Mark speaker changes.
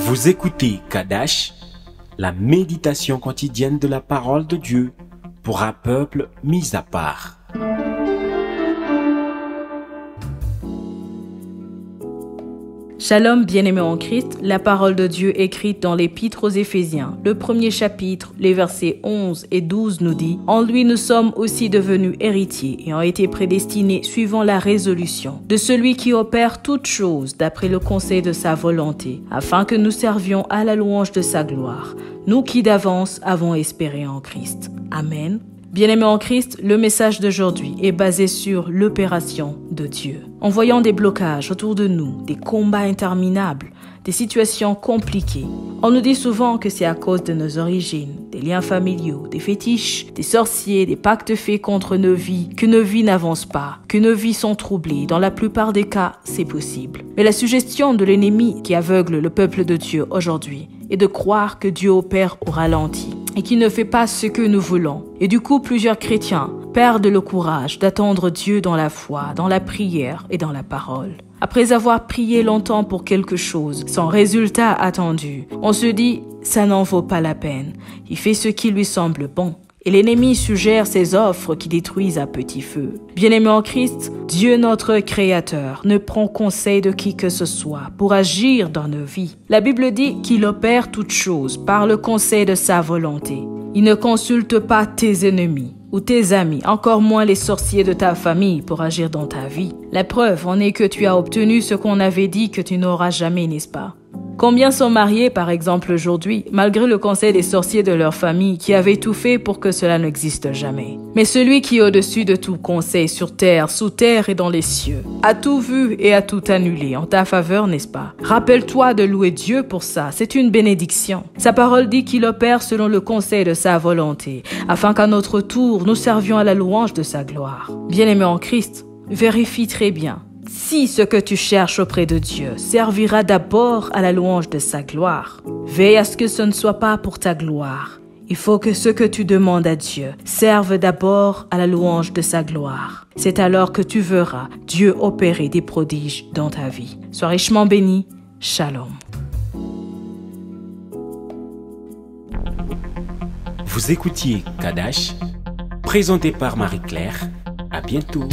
Speaker 1: Vous écoutez Kadash, la méditation quotidienne de la parole de Dieu pour un peuple mis à part.
Speaker 2: Shalom bien-aimés en Christ, la parole de Dieu écrite dans l'Épître aux Éphésiens, le premier chapitre, les versets 11 et 12 nous dit « En lui nous sommes aussi devenus héritiers et ont été prédestinés suivant la résolution de celui qui opère toutes choses d'après le conseil de sa volonté, afin que nous servions à la louange de sa gloire, nous qui d'avance avons espéré en Christ. » Amen. Bien-aimés en Christ, le message d'aujourd'hui est basé sur l'opération de Dieu. En voyant des blocages autour de nous, des combats interminables, des situations compliquées, on nous dit souvent que c'est à cause de nos origines, des liens familiaux, des fétiches, des sorciers, des pactes faits contre nos vies, que nos vies n'avancent pas, que nos vies sont troublées. Dans la plupart des cas, c'est possible. Mais la suggestion de l'ennemi qui aveugle le peuple de Dieu aujourd'hui est de croire que Dieu opère au ralenti et qu'il ne fait pas ce que nous voulons. Et du coup, plusieurs chrétiens perdent le courage d'attendre Dieu dans la foi, dans la prière et dans la parole. Après avoir prié longtemps pour quelque chose, sans résultat attendu, on se dit « ça n'en vaut pas la peine, il fait ce qui lui semble bon ». Et l'ennemi suggère ses offres qui détruisent à petit feu. Bien-aimés en Christ, Dieu notre Créateur ne prend conseil de qui que ce soit pour agir dans nos vies. La Bible dit qu'il opère toutes choses par le conseil de sa volonté. Il ne consulte pas tes ennemis ou tes amis, encore moins les sorciers de ta famille pour agir dans ta vie. La preuve en est que tu as obtenu ce qu'on avait dit que tu n'auras jamais, n'est-ce pas? Combien sont mariés, par exemple, aujourd'hui, malgré le conseil des sorciers de leur famille qui avaient tout fait pour que cela n'existe jamais? Mais celui qui est au-dessus de tout conseil sur terre, sous terre et dans les cieux, a tout vu et a tout annulé en ta faveur, n'est-ce pas? Rappelle-toi de louer Dieu pour ça, c'est une bénédiction. Sa parole dit qu'il opère selon le conseil de sa volonté, afin qu'à notre tour, nous servions à la louange de sa gloire. Bien-aimés en Christ, vérifie très bien si ce que tu cherches auprès de Dieu servira d'abord à la louange de sa gloire. Veille à ce que ce ne soit pas pour ta gloire. Il faut que ce que tu demandes à Dieu serve d'abord à la louange de sa gloire. C'est alors que tu verras Dieu opérer des prodiges dans ta vie. Sois richement béni. Shalom.
Speaker 1: Vous écoutiez Kadash, présenté par Marie-Claire. À bientôt.